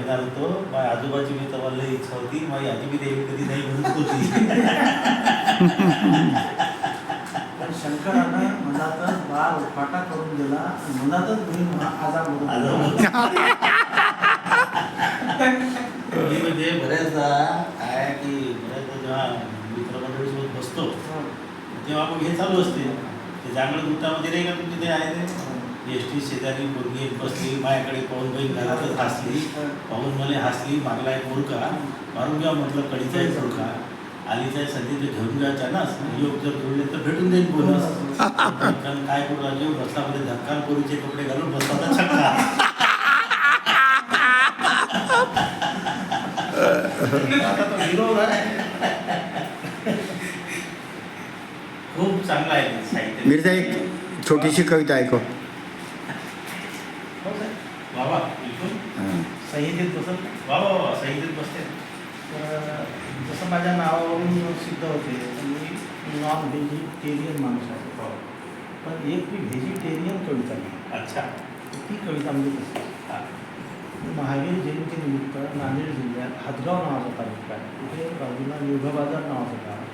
येणार होतो. माझ्या आजोबाची मी तेव्हा लई इच्छा होती. माझी आजी बी देवी कधी नाही म्हणत होती. पण शंकरानं मनातच बाळ फाटा करून दिला आणि मनातच बहीण आजार मी म्हणजे बऱ्याचदा काय की बऱ्याचदा जेव्हा मित्रमंडळीसोबत बसतो तेव्हा मग हे चालू असते. ते जांगड गुंतामध्ये नाही का तुमची ते आहे ते एस टी शेजारी मुलगी एक बसली, माझ्याकडे पाहून बहीण घरातच हसली, पाहून मला हसली, मागला एक मुलगा मारून घ्या म्हटलं, कडीचा एक मुलगा आलीचा संधी ते घेऊन जायच्या ना, योग जर जुळले तर भेटून जाईल बोनस. कारण काय करू राजू बसलामध्ये धक्का पोरीचे कपडे घालून बसला छक्का. आता तो हिरो खूप चांगला आहे साहित्य. मिर्झा एक छोटीशी कविता ऐकव. बाबा बिलकुल संहितेत बसत बाबा बाबा संहितेत बसते. तर जसं माझ्या नावावरून सिद्ध होते मी नॉन व्हेजिटेरियन माणूस आहे. पण एक मी व्हेजिटेरियन कविता लिहिली. अच्छा. ती कविता म्हणजे कशी महावीर जयंतीनिमित्त नांदेड जिल्ह्यात हातगाव नावाचा तालुका आहे. तिथे बाजूला योगा बाजार नावाचं गाव आहे.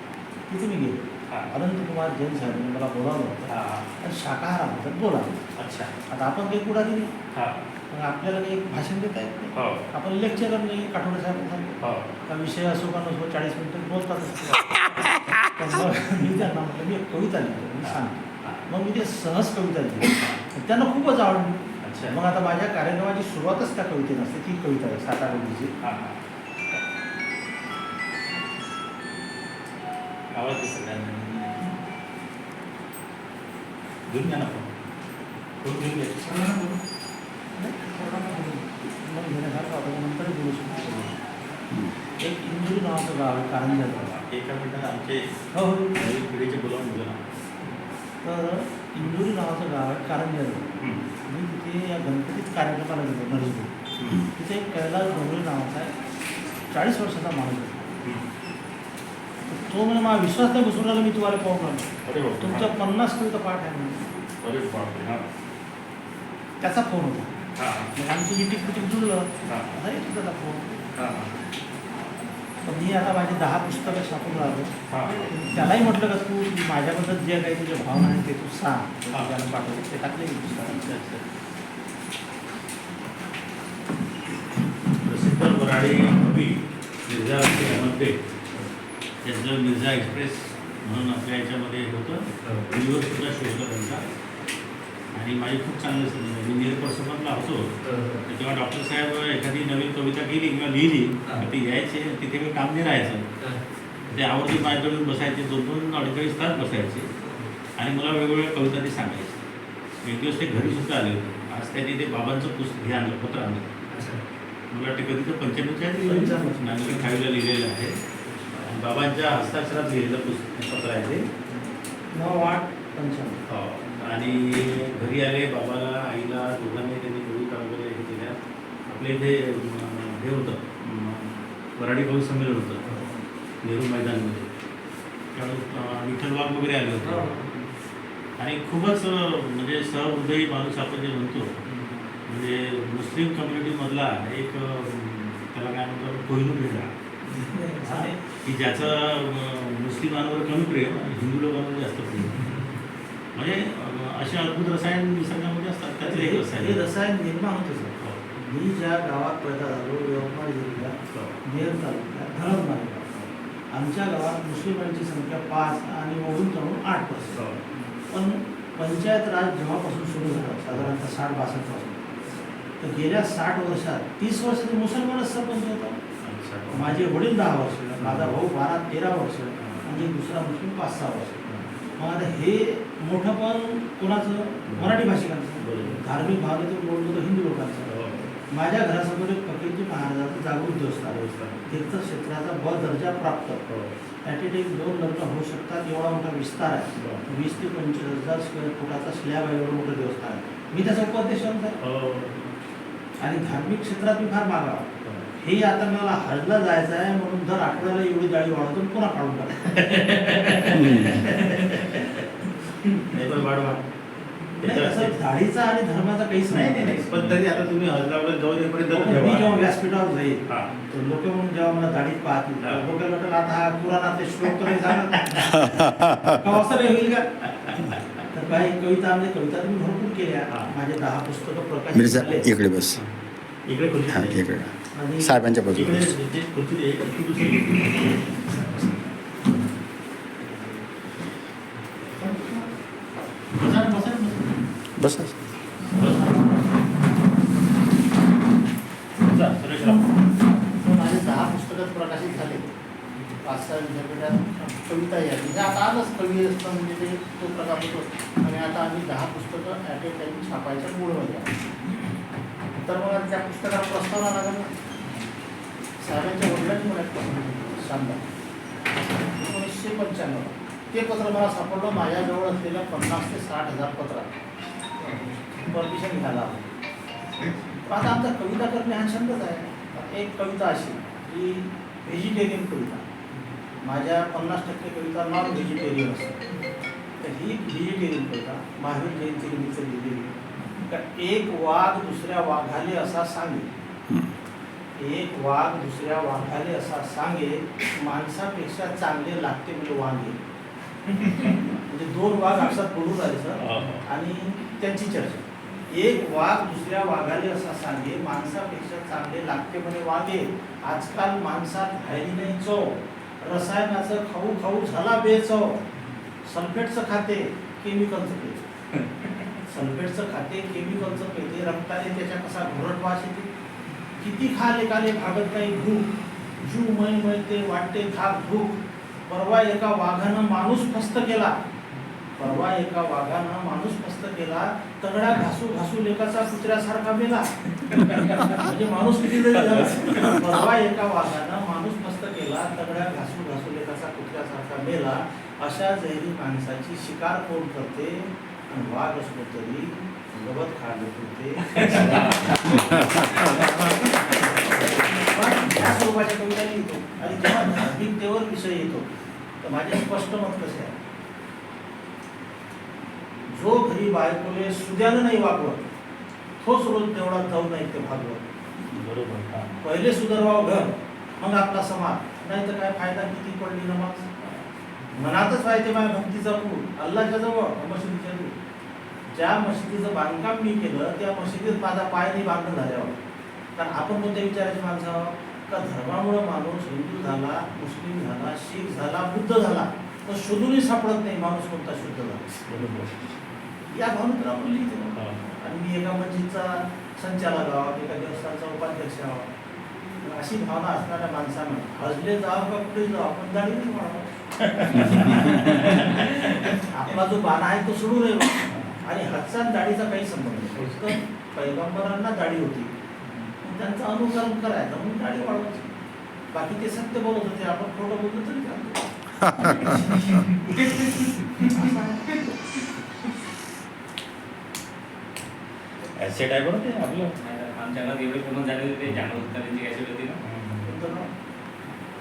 तिथे मी गेलो. अनंतकुमार जैन साहेबांनी मला बोलावलं होतं आणि शाकाहाराबद्दल बोलावलं. अच्छा. आता आपण काही पुढारी नाही, हां मग आपल्याला काही भाषण देता येत नाही. हो आपण लेक्चरर नाही. काठोडे साहेब सांगतो हो का विषय असो का नसो 40 मिनिटं बोलतातच. पण मग मी त्यांना म्हटलं मी एक कविता लिहितो मी सांगतो. मग मी ते सहज कविता लिहिली. त्यांना खूपच आवडली. अच्छा. मग आता माझ्या कार्यक्रमाची सुरुवातच त्या कवितेत असते. ती कविता आहे साताराची. हां हां आवडते सगळ्यांना. घेऊन घ्या ना फोन घेऊन घ्या. मग घेण्यासारखं आपण नंतर बोलू शकतो. एक इंदूर नावाचं गाव आहे कारंजाजवळ. एका मिनिटात आमचे हो हो. नवीन पिढीचे बोलावून दिलं ना. तर इंदुरी नावाचं गाव आहे कारंजाजवळ. मी तिथे या गणपतीत कार्यक्रमाला गेलो नरसपूर. तिथे एक कैलास डोंगरे नावाचा आहे 40 वर्षाचा माणूस होता. तो म्हणजे मला विश्वास नाही बसून राहिला मी तुम्हाला पाहून आलो. अरे बाप तुमच्या 50 कविता पाठ आहे म्हणून. अरे बापरे. हां त्याचा फोन होता. हां मग आमची मीटिंग फिटिंग जुळलं. हां आता येतो त्याचा फोन. हां तर मी आता माझी 10 पुस्तकं छापून राहिलो. हां त्यालाही म्हटलं का तू माझ्याबद्दल जे काही तुझ्या भावना आहेत ते तू सांग. हां. त्याला पाठवले ते टाकले मी पुस्तकात. प्रसिद्ध मराठी कवी मिर्झा मध्ये त्यांचं मिर्झा एक्सप्रेस म्हणून आपल्या याच्यामध्ये होतं. टीव्हीवर सुद्धा शो होता त्यांचा. आणि माझी खूप चांगली संधी मी निरपरसमतला होतो. तेव्हा डॉक्टर साहेब एखादी नवीन कविता केली किंवा लिहिली तर ती यायचे. तिथे मी काम नाही राहायचं. ते आवडती माझ्याकडून बसायचे. 2-2 अडीच तास बसायचे आणि मला वेगवेगळ्या कविता ते सांगायचे. एक दिवस ते घरीसुद्धा आले होते. आज त्यांनी ते बाबांचं पुस्तक हे आणलं, पत्र आणलं. मला वाटते कधी तर 95 नागरी खावीला लिहिलेलं आहे. आणि बाबांच्या हस्ताक्षरात लिहिलेलं पत्र आहे ते. 9-8-95. हो. आणि घरी आले बाबाला आईला दोघांनी त्यांनी कविता वगैरे हे केल्या. आपल्या इथे हे होतं मराठी कवी संमेलन होतं नेहरू मैदानमध्ये. त्यावेळेस विठ्ठल वाघ वगैरे आले होते. आणि खूपच म्हणजे सहृदयी माणूस आपण जे म्हणतो म्हणजे मुस्लिम कम्युनिटीमधला एक त्याला काय म्हणतो कोहिनूर भेटा की ज्याचं मुस्लिमांवर कमी प्रेम आणि हिंदू लोकांवर जास्त प्रेम. म्हणजे असे अद्भुत रसायन निसर्गामध्ये असतात. त्यातले एक हे रसायन निर्माण होतं. मी ज्या गावात पैदा झालो यवतमाळ जिल्ह्यात नेर तालुक्यात धरणमाळे गाव. आमच्या गावात मुस्लिमांची संख्या 5 आणि ओढून जाऊन 8%. पण पंचायत राज जेव्हापासून सुरू झाला साधारणतः 60-62 पासून तर गेल्या 60 वर्षात 30 वर्ष ते मुसलमानच सरपंच होता. माझे वडील 10 वर्ष, माझा भाऊ 12-13 वर्ष आणि दुसरा मुस्लिम 5-6 वर्ष. मग आता हे मोठं पण कोणाचं मराठी भाषिकांचं, धार्मिक भावनेतून बोलतो तर हिंदू लोकांचं. माझ्या घरासमोर एक फकीरजी महाराजांचं जागृत देवस्थान तीर्थक्षेत्राचा ब दर्जा प्राप्त. ॲट ए टाईम 2 लग्न होऊ शकतात एवढा मोठा विस्तार आहे. 20 ते 25,000 स्क्वेअर फुटाचा स्लॅब आहे. एवढं मोठं देवस्थान आहे. मी त्याचा उपाध्यक्ष आहे. आणि धार्मिक क्षेत्रात मी फार मागा. हे आता मला हजला जायचं आहे म्हणून दर आठवड्याला एवढी गाडी वाढवतो पुन्हा काढून टाकतो. दाढीचा आणि धर्माचा काहीच नाही. पण तरी आता तुम्ही हजला जाऊन येईपर्यंत मी जेव्हा व्यासपीठावर जाईल हा. तर लोक म्हणून जेव्हा मला दाढीत पाहतील हा. डोक्याला वाटेल आता हा पुराणातले श्लोक तरी सांगत का असं नाही होईल का तर काही कविता म्हणजे कविता तुम्ही भरपूर केल्या हा. माझे 10 पुस्तकं प्रकाशित मिर्झा झाले इकडे बस. इकडे खुर्ची हां दे. इकडे आणि साहेबांच्या इकडे बाजूला. जे खुर्ची दे, तू दुसरी घे. बसा ना, बसा ना, बसा. बस. बसा, सुरेशराव. तर माझे 10 पुस्तकं प्रकाशित झाले 5-6 विद्यापीठात कविता या म्हणजे आता आजच कवी असतं म्हणजे ते तो प्रकार होतो आणि आता आम्ही 10 पुस्तकं ॲट ए टाईम छापायच्या मूडमध्ये आहे तर मग त्या पुस्तकाला प्रस्तावना लागला ना साहेबांच्या वडिलांनी मला एक पत्र सांगा 1995 ते पत्र मला सापडलं माझ्याजवळ असलेल्या 50,000 ते 60,000 पत्रात परमिशन घ्यायला हवं आता आमचा कविता करणे हा छंदच आहे एक कविता अशी की व्हेजिटेरियन कविता माझ्या 50% कविता नॉन व्हेजिटेरियन असतात तर ही व्हेजिटेरियन कविता महावीर जयंतीनिमित्त लिहिलेली का एक वाघ दुसऱ्या वाघाले असा सांगे एक वाघ दुसऱ्या वाघाले असा सांगे माणसापेक्षा चांगले लागते म्हणजे वाघे म्हणजे 2 वाघ आपसात बोलून आले सर आणि त्यांची चर्चा एक वाघ दुसऱ्या वाघाले असा सांगे माणसापेक्षा चांगले लागते म्हणे वाघे आजकाल माणसात राहिली नाही चव रसायनाचं खाऊ खाऊ झाला बेचव सल्फेटचं खाते केमिकलचं पेते सल्फेटचं खाते केमिकलचं पेते रक्ताने त्याच्या कसा घोरट वास येते किती खाले काले भागत नाही भूक जू मै मैते वाटते धाक धूक परवा एका वाघानं माणूस फस्त केला परवा एका वाघानं माणूस फस्त केला तगडा घासू घासू लेकाचा कुत्र्यासारखा मेला म्हणजे माणूस किती जरी झाला परवा एका वाघानं माणूस फस्त केला तगडा घासू घासू लेकाचा कुत्र्यासारखा मेला अशा जैरी माणसाची शिकार कोण करते आणि वाघ असलो तरी गवत खाल्ले होते त्या स्वरूपाच्या कविता लिहितो आणि जेव्हा धार्मिकतेवर विषय येतो तर माझे स्पष्ट मत कसे आहे जो घरी बायकोले सुद्यानं नाही वागवत तोच रोज तेवढा जाऊ नाही ते भागवत बरोबर. पहिले सुधरवाव घर मग आपला समाज नाही तर काय फायदा किती पडली नमाज मनातच व्हायचे माझ्या भक्तीचा पूर अल्लाच्या जवळ मशिदीच्या दूर ज्या मशिदीचं बांधकाम मी केलं त्या मशिदीत माझा पाय नाही बांधणं झाल्यावर कारण आपण कोणत्या विचाराची माणसं आहोत का धर्मामुळं माणूस हिंदू झाला मुस्लिम झाला शीख झाला बुद्ध झाला तर शोधूनही सापडत नाही माणूस कोणता शुद्ध झाला बरोबर. या भावनेतून आपण लिहितो हा. आणि मी एका मस्जिदचा संचालक आहोत एका देवस्थानचा उपाध्यक्ष आहोत अशी भावना असणाऱ्या माणसानं हजले जावं का पुढे जावं आपण दाढी नाही वाढवत आपला जो बाणा आहे तो सोडू नये आणि हजचा आणि दाढीचा काही संबंध नाही फक्त पैगंबरांना दाढी होती त्यांचं अनुकरण करायचं म्हणून दाढी वाढवायची बाकी ते सत्य बोलत होते आपण खोटं बोलतो तरी चालतं ऍसेट आहे बरं ते आपलं. आमच्या घरात एवढे फेमस झाले होते ते जाणवत त्यांची ॲसिड होती ना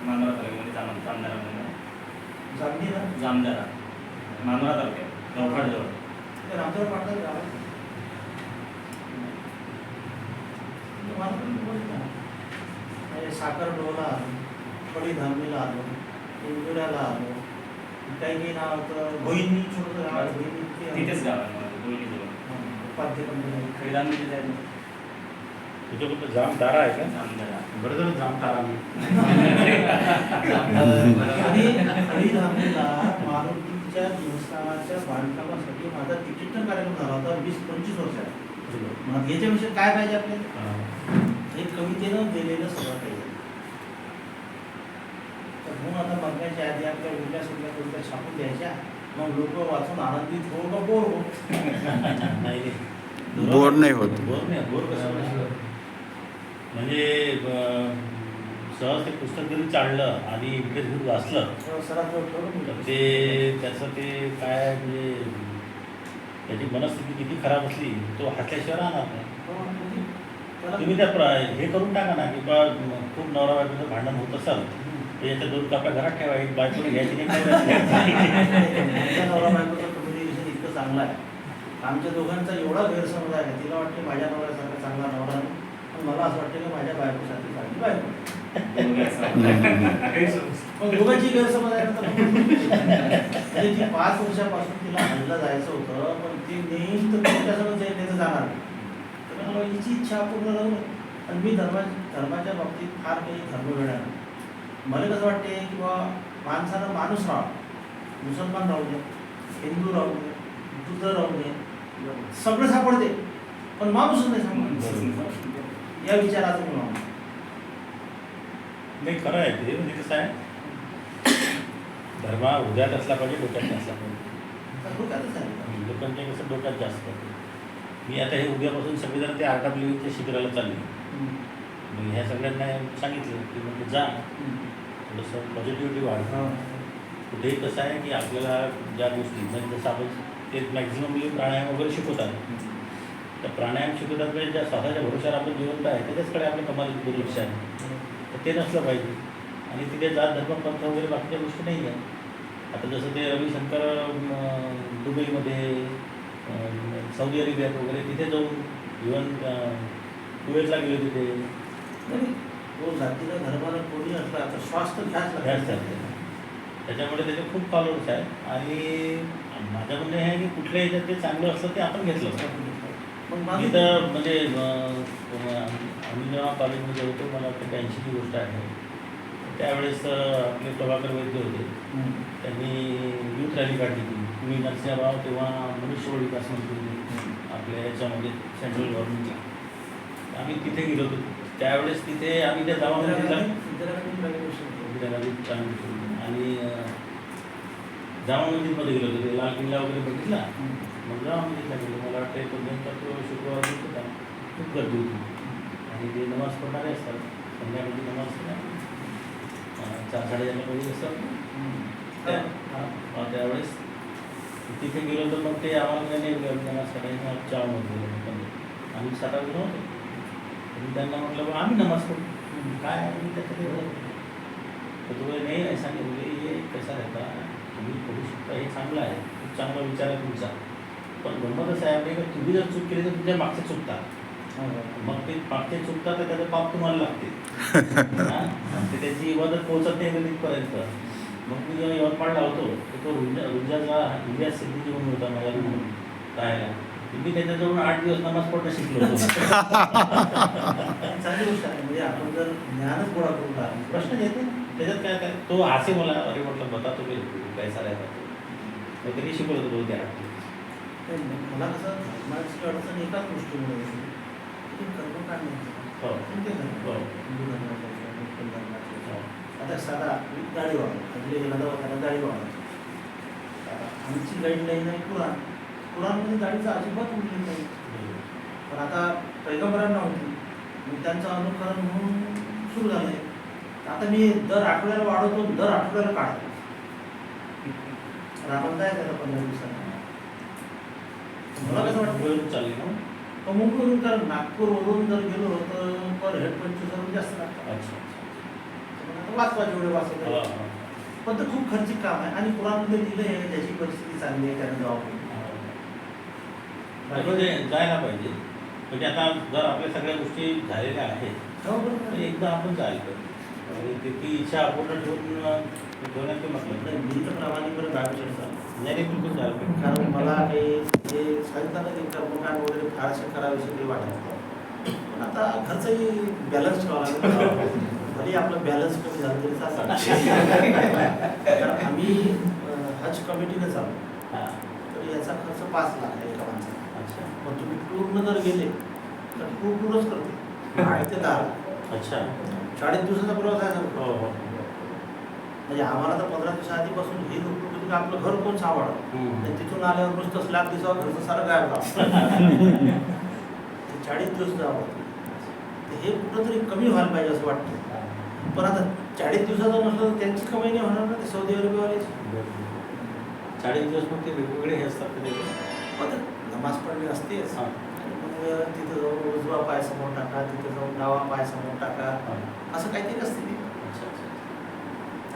मानोरा तालुक्यामध्ये जामदारा म्हणून जामणी ना जामदारा मानोरा तालुक्यात नवखाडजवळ तर आमच्यावर पाठवलं गावात तुम्हाला पण बोलतो ना. म्हणजे साखरडोला आलो कडी धामणीला आलो इंदुऱ्याला आलो काही काही नाव होतं भोईनी छोटं गाव आहे भोईनी तिथेच गाव आहे माझं दोन्हीजवळ उपाध्य कंपनी खैदान म्हणजे जायचं तुझं कुठं जाम तारा आहे का? जामदारा बरं झालं जाम तारा मी. आणि खडी धामणीला मारुतीच्या देवस्थानाच्या बांधकामासाठी माझा तिकीटचा कार्यक्रम झाला होता 20-25 वर्षात मग याच्याविषयी काय पाहिजे आपल्याला हा. एक कवितेनं दिलेलं सगळं काही तर म्हणून आता बघण्याच्या आधी आपल्या उरल्या सगळ्या कविता छापून द्यायच्या मग लोक वाचून आनंदित हो का बोर हो नाही नाही. बोर नाही होत. बोर नाही बोर कसं होणार? म्हणजे सहज ते पुस्तक जरी चाललं आणि इकडे घेऊन वाचलं सरात ठेवलं तर ते त्याचं ते काय म्हणजे त्याची मनस्थिती किती खराब असली तो हसल्याशिवाय राहणार नाही. तुम्ही त्या हे करून टाका ना की बा खूप नवरा बायकोचं भांडण होत असाल तर याच्या 2 काप्या घरात ठेवा एक बायकोने घ्यायची नाही नवरा बायकोचं कम्युनिकेशन इतकं चांगलं आहे आमच्या दोघांचा एवढा गैरसमज आहे तिला वाटते माझ्या नवऱ्यासारखा चांगला नवरा नाही पण मला असं वाटतं की माझ्या बायकोसाठी बायको. दोघे असं वाटतं. मग दोघांची गैरसमज आहे ना तर म्हणजे ती 5 वर्षापासून तिला हल्ला जायचं होतं, पण ती नेहमी तर त्याच्यासमोर त्याचं जाणार नाही. तर मला हिची इच्छा पूर्ण राहू नये. आणि मी धर्माच्या बाबतीत फार काही धर्मवेडा नाही. मला कसं वाटते की बाबा माणसानं माणूस राहावा, मुसलमान राहू दे, हिंदू राहू दे, बुद्ध राहू दे, सगळं सापडते पण माणूसच नाही सापडत. या विचाराचं मी माणूस. नाही खरं आहे ते. म्हणजे कसं आहे, धर्म हृदयात असला पाहिजे, डोक्यात नसला पाहिजे. डोक्यातच आहे. लोकांच्या कसं डोक्यात जास्त आहे. मी आता हे उद्यापासून सगळेजण ते आर्ट ऑफ लिव्हिंगच्या शिबिराला चालले. मी ह्या सगळ्यांना सांगितलं की म्हणजे जा, थोडंसं पॉझिटिव्हिटी वाढ. कुठेही कसं आहे की आपल्याला ज्या गोष्टी म्हणजे जसं आपण ते मॅक्झिमम प्राणायाम वगैरे शिकवतात. तर प्राणायाम शिकवतात म्हणजे ज्या स्वतःच्या भरोशावर आपण जिवंत आहे त्याच्याचकडे आपलं कमाल दुर्लक्ष आहे. तर ते नसलं पाहिजे. आणि तिथे जात धर्म पंथ वगैरे बाकीच्या गोष्टी नाही आहे. आता जसं ते रविशंकर दुबईमध्ये, सौदी अरेबियात वगैरे तिथे जाऊन इव्हन कुवेतला गेले तिथे तो जातीला धर्माला कोणी असला तर स्वास्थ्य घ्यायच घ्यायच चालते. त्याच्यामुळे त्याचे खूप फॉलोअर्स आहेत. आणि माझं म्हणणं हे आहे की कुठल्या ह्याच्यात ते चांगलं असलं ते आपण घेतलं पाहिजे. मग इथं म्हणजे आम्ही जेव्हा कॉलेजमध्ये होतो, मला वाटतं 82ची गोष्ट आहे. त्यावेळेस आपले प्रभाकर वैद्य होते. त्यांनी यूथ रॅली काढली होती. मी नरसिंहराव तेव्हा मनुष्यबळ विकास मंत्री होते आपल्या याच्यामध्ये सेंट्रल गव्हर्नमेंटला. आम्ही तिथे गेलो होतो. त्यावेळेस तिथे आम्ही त्या गावामध्ये आणि जामा मस्जिदमध्ये गेलो होतो. ते लाल किल्ला वगैरे बघितला. मग जामा मस्जिदला गेलो. मला वाटतं तो शुक्रवार होता. खूप गर्दी होती. आणि ते नमाज पडणारे असतात. संध्याकाळी नमाज 4-4:30 वाजता असतात. त्यावेळेस तिथे गेलो तर मग ते आम्हाला काही नमाज पडायला चावमध्ये आम्ही 7-8 जण होतो. मी त्यांना म्हटलं बा आम्ही नमाज पडतो काय आहे त्याच्याकडे. तर तुम्ही नाही ऐसा नाही बोले, ये कैसा रहता, तुम्ही पडू शकता, हे चांगलं आहे, खूप चांगला विचार आहे तुमचा. पण गंमत असं आहे का तुम्ही जर चूक केली तर तुमच्या मागचे चुकतात. मग ते मागचे चुकतात तर त्याचं पाप तुम्हाला लागते. ते त्याची इबादत पोहोचत नाही तिथपर्यंत. मग मी जेव्हा यवतमाळला होतो तर तो रुजाचा इलियास सिद्दीकी म्हणून होता माझ्या म्हणून राहायला. मी त्याच्याजवळून 8 दिवस नमाज पडणं शिकलो होतो. चांगली गोष्ट आहे. म्हणजे आपण जर ज्ञानच गोळा करून राहिलो, प्रश्न येते ना त्याच्यात काय काय. तो हासे मला अरे म्हटलं बता तो काय सारा मग त्यांनी शिकवलं होतं त्या 8 दिवस. मला कसं धर्माची अडचण एकाच गोष्टीमुळे येते की कर्म काढण्याचं. हो कोणते धर्म? हो हिंदू धर्माचे, मुस्लिम धर्माचे. आता साधा दाढी वाढवतो म्हणजे दवाखान्यात दाढी वाढवतो. आमची गाईडलाईन आहे कुराण. कुराणमध्ये दाढीचा अजिबात उल्लेख नाही. पण आता पैगंबरांना होती मग त्यांचं अनुकरण म्हणून सुरू झालं आहे. आता मी दर आठवड्याला वाढवतो, दर आठवड्याला काढतो. रामांत आहे त्याला 15 दिवसांना. मला कसं वाटतं चालली ना. मुंबईवरून कारण नागपूरवरून जर गेलो तर पर हेड 25,000 जास्त लागतात. अच्छा आता वाचवा जेवढे वाचवतात. पण ते खूप खर्चिक काम आहे. आणि कुराणमध्ये लिहिलं आहे त्याची परिस्थिती चांगली आहे त्याने जबाब म्हणजे जायला पाहिजे. म्हणजे आता जर आपल्या सगळ्या गोष्टी झालेल्या आहेत तर एकदा आपण जायला पाहिजे. आणि ती इच्छा अपूर्ण ठेवण्यात ते मतलब नाही. मी तर प्रामाणिकपणे गावी नाही बिलकुल जायला पाहिजे. कारण मला काही जे सांगितलं ना ते कर्मकांड वगैरे फारसे करावेसे काही वाटत नाही. पण आता घरचंही बॅलन्स ठेवावा लागेल. भले आपलं बॅलन्स कमी झालं तरी चालतं. कारण आम्ही हज कमिटीने चालू तर याचा खर्च 5 लाख आहे एका माणसाचा. अच्छा पण तुम्ही टूरनं जर गेले तर टूरच करते 8 ते 10 लाख. अच्छा 40 दिवसाचा प्रवास आहे ना. हो हो म्हणजे आम्हाला तर 15 दिवसाआधीपासून हे लोक की आपलं घर कोण सावडलं. तिथून आल्यावर नुसतं स्लॅब दिसावं घरचं सारं गायब राहतं. 40 दिवस जावं. हे कुठंतरी कमी व्हायला पाहिजे असं वाटतं. पण आता 40 दिवसाचं म्हटलं तर त्यांची कमाई नाही होणार ना ते सौदी अरेबियावाल्याची. 40 दिवस मग ते वेगवेगळे हे असतात ते. पण नमाज पडली असतेच. मग तिथं जाऊन उजवा पाय समोर टाका, तिथं जाऊन डावा पाय समोर टाका, असं काहीतरी असते ते.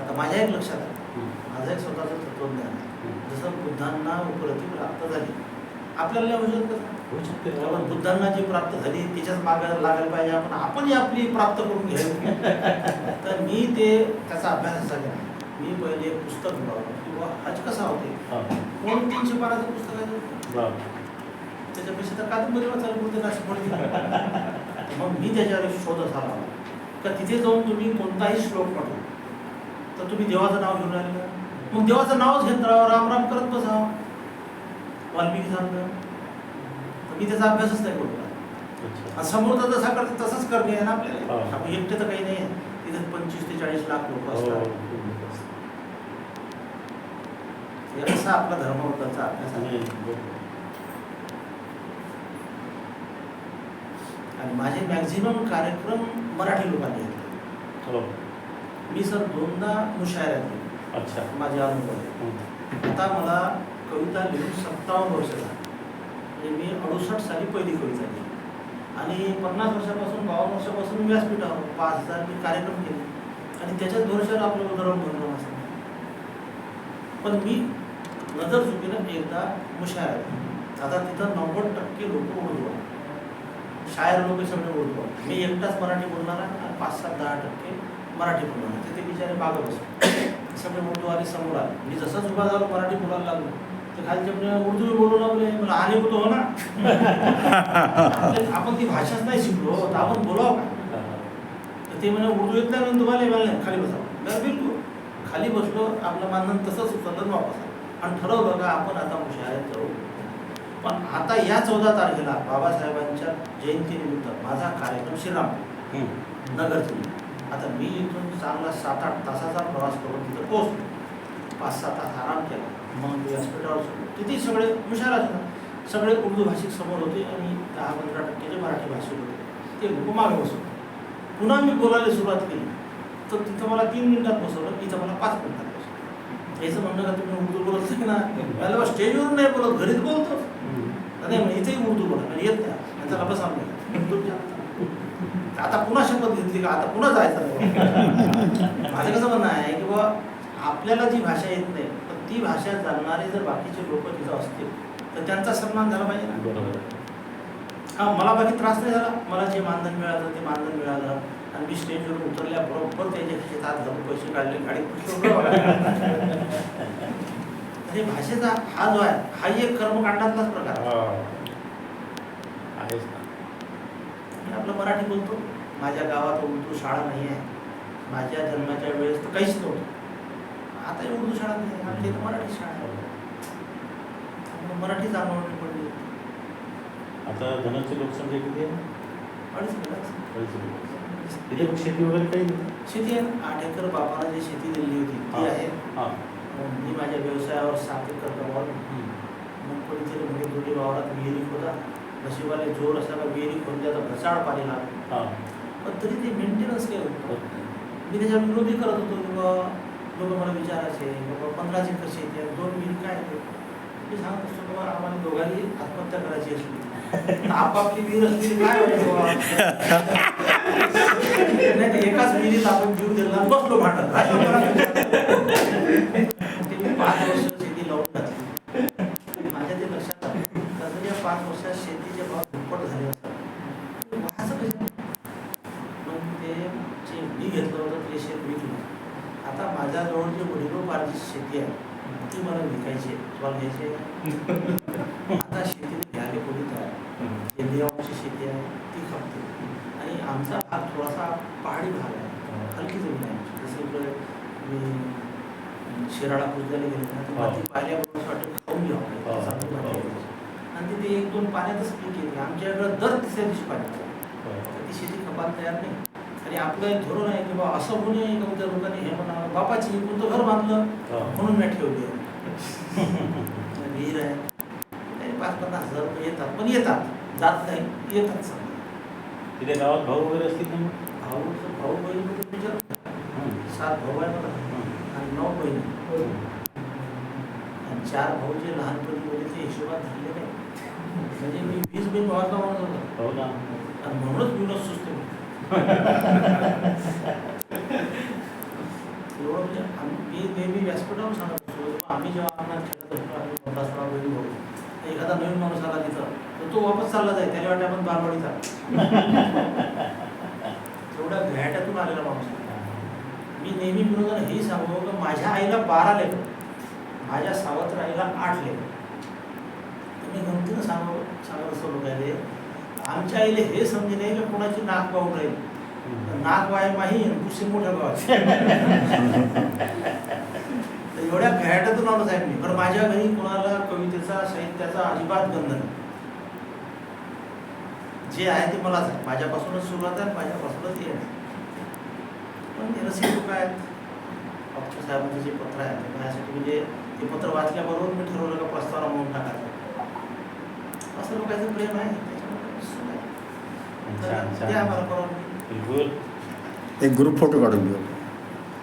आता माझ्या एक लक्षात आहे, माझं एक स्वतःचं तत्त्वज्ञान आहे. जसं बुद्धांना उपरती प्राप्त झाली आपल्याला नाही होऊ शकत कसं? होऊ शकते आपण बुद्धांना जी प्राप्त झाली त्याच्याच मागे लागायला पाहिजे आपणही आपली प्राप्त करून घ्यायला. तर मी ते त्याचा अभ्यास असा केला. मी पहिले एक पुस्तक मिळवलं किंवा हज कसा होते हां. कोण 300 पानाचं पुस्तक आहे ते. वा. त्याच्यापेक्षा तर कादंबरी वाचायला बोलते असं पडते. मग मी त्याच्यावर एक शोध असा लावला का तिथे जाऊन तुम्ही कोणताही श्लोक पढला तर तुम्ही देवाचं नाव घेऊन राहिलं, मग देवाचं नावच घेत राहावं, राम राम करत बसावं. वाल्मिकी सांगतं. तर मी त्याचा अभ्यासच नाही करू लागला. अच्छा. आणि समोरचा जसा करतो तसंच करणे आहे ना आपल्याला. हा. आपण एकटे तर काही नाही आहे. तिथे 25 ते 40 लाख लोक हो. असतात. हे असा आपला धर्माबद्दलचा अभ्यास आहे. नाही, बरोबर. आणि माझे मॅक्झिमम कार्यक्रम मराठी लोकांनी घेतले. हो. मी सर 2दा मुशायऱ्यात गेलो. अच्छा. माझे अनुभव आहे. हं. आता मला कविता लिहून 57 वर्ष झाली. म्हणजे मी 68 साली पहिली कविता लिहिली आणि 50 वर्षापासून 52 वर्षापासून मी व्यासपीठावर 5000 मी कार्यक्रम केले आणि त्याच्याच दोरशावर आपलं उदाहरण बनवलं असं. पण मी नजर चुकीनं एकदा मुशायऱ्यात, आता तिथं 90% लोक उर्दू आहे. शायर लोक सगळे उर्दू आहे. मी एकटाच मराठी बोलणार आहे आणि 5-10% मराठी बोलणार आहे. तिथे बिचारे मागं बसले. सगळे उर्दू आले समोर आले. मी जसंच उभा झालो मराठी बोलायला लागलो ते खालचे म्हणजे उर्दू मी बोलू लागले. मला आले होतो हो ना. आपण ती भाषाच नाही शिकलो तर आपण बोलावं का? तर ते म्हणे उर्दू येत नाही म्हणून तुम्हाला नाही खाली बसावं. बरं बिलकुल खाली बसलो. आपलं मानधन तसंच उचललं वापस आलं आणि ठरवलं का आपण आता मुशायऱ्यात जाऊ. पण आता या 14 तारखेला बाबासाहेबांच्या जयंतीनिमित्त माझा कार्यक्रम श्रीराम हं. नगर जिल्हा. आता मी इथून चांगला 7-8 तासाचा प्रवास करून तिथं पोहोचलो. 5-6 तास आराम केला. मग मी हॉस्पिटलवर तिथे सगळे मुशायरात होते. सगळे उर्दू भाषिक समोर होते आणि 10-15% जे मराठी भाषिक होते ते लोक मागे बसत होते. पुन्हा मी बोलायला सुरुवात केली तर तिथं मला 3 मिनिटात बसवलं. इथं मला 5 मिनिटात बसवलं. याचं म्हणणं का तुम्ही उर्दू बोलत नाही ना? मला स्टेजवर नाही बोलत, घरीच बोलतो. नाही मग इथेही उर्दू बोला आणि येत नाही. त्याचा लपस आता पुन्हा शपथ घेतली का आता पुन्हा जायचं नाही. माझं कसं म्हणणं आहे की बाबा आपल्याला जी भाषा येत नाही पण ती भाषा जाणणारे जर बाकीचे लोक तिथं असतील तर त्यांचा सन्मान झाला पाहिजे ना. बरोबर. हा मला बाकी त्रास नाही झाला. मला जे मानधन मिळालं ते मानधन मिळालं आणि मी स्टेजवर उतरल्याबरोबर त्याच्या खिशात हात घालून पैसे काढले, गाडीत पुष्कळ. हे भाषेचा हा जो आहे हा एक कर्मकांडातलाच प्रकार आहे. आहेच ना. मी आपलं मराठी बोलतो. माझ्या गावात उर्दू शाळा नाही आहे. माझ्या जन्माच्या वेळेस तर काहीच नव्हतं. आता उर्दू शाळा नाही आहे. आमच्या इथं मराठी शाळा आहे. त्यामुळे मराठी जाणवणी पडली. आता धनाची लोकसंख्या किती आहे? 2.5 लाख. 2.5 लाख. तिथे मग शेती वगैरे काही नाही? शेती आहे. 8 एकर बापाला जी शेती दिली होती ती आहे. हां. मी माझ्या व्यवसायावर 7 एकर कमावलं. मग कोणीतरी म्हणजे दोन्ही वावरात विहिरी खोदा. नशिबाने जोर असला का विहिरी खोदल्या तर घसाड पाणी लागलं. हां. पण तरी ते मेंटेनन्स केलं होतं. मी त्याच्या विरोधी करत होतो किंवा लोक मला विचारायचे बाबा 15 एकर शेती आहे 2 विहिरी काय आहे? मी सांगत असतो बाबा आम्हाला दोघांनी आत्महत्या करायची असली आपापली विहीर असली काय होईल बाबा? नाही एकाच विहिरीत आपण जीव दिला बसलो भांडत. ते मी 5 वर्ष शेती लावून घातली. माझ्या ते लक्षात आलं तसं या 5 वर्षात शेतीचे भाव दुप्पट झाले असतात. असं कसं? मग ते जे मी घेतलं होतं ते शेत विकलं. आता माझ्याजवळ जे वडिलोपार्जित शेती आहे ती मला विकायची आहे. तुम्हाला घ्यायची आहे. आता शेती घ्यायला कोणी तयार. जे देवाची शेती आहे ती खपते आणि आमचा भाग थोडासा पहाडी भाग आहे. हलकी जमीन आहे आमची. जसं इकडे मी शिराळा पुजल्याला गेलो ना तर माती पाहिल्याबरोबर असं वाटतं खाऊन घ्यावं. आणि तिथे 1-2 पाण्यातच पीक येते. आमच्याकडे दर 3ऱ्या दिवशी पाणी तर ती शेती खपायला तयार नाही. आणि आपलं एक धोरण आहे की बा असं होऊ नये का त्या लोकांनी हे म्हणा बापाची कोणतं घर बांधलं म्हणून मी ठेवली आहे. विहीर आहे. 5-50 हजार रुपये येतात पण येतात जात नाही येतात समजा. तिथे गावात भाऊ वगैरे असतील ना? भाऊ बहीण विचार 7 भाऊ आहे मला आणि 9 बहिणी आणि 4 भाऊ जे लहानपणी होते ते हिशोबात झाले नाही. म्हणजे मी 20 बहीण भावाचा म्हणत होतो. हो ना. आणि म्हणूनच विनोद सुचते एवढं म्हणजे मी नेहमी व्यासपीठावर सांगत असतो आम्ही जेव्हा आम्हाला खेळत असतो आम्ही 15-16 बहिणी भाऊ एखादा नवीन माणूस आला तिथं तर तो वापस चालला जाईल, त्याला वाटतं आपण बालवाडीचा. तेवढ्या घॅटातून आलेला माणूस आहे. मी नेहमी विनोदानं हेही सांगतो की माझ्या आईला 12 लेकरं, माझ्या सावत्र आईला 8 लेकरं. मी गमतीनं सांगत असतो लोकांना, आमच्या आईला हे समजे नाही की कोणाची नाक पाहून राहील, नाक वाय माही कुठे मोठ्या गावात. तर एवढ्या घॅटातून आलो साहेब मी. पण माझ्या घरी कोणाला कवितेचा साहित्याचा अजिबात गंध नाही. जे आहे ते मलाच आहे, माझ्यापासूनच सुरुवात आहे, माझ्यापासूनच हे आहे. पण हे रसिक लोक आहेत. डॉक्टर साहेबांचं जे पत्र आहे ते माझ्यासाठी म्हणजे ते पत्र वाचल्याबरोबर मी ठरवलं का प्रस्तावना म्हणून टाकायचं. असं लोकांचं प्रेम आहे, त्याच्यामुळे छान, छान. ते आम्हाला परवा बिलकुल. एक ग्रुप फोटो काढून घेऊ.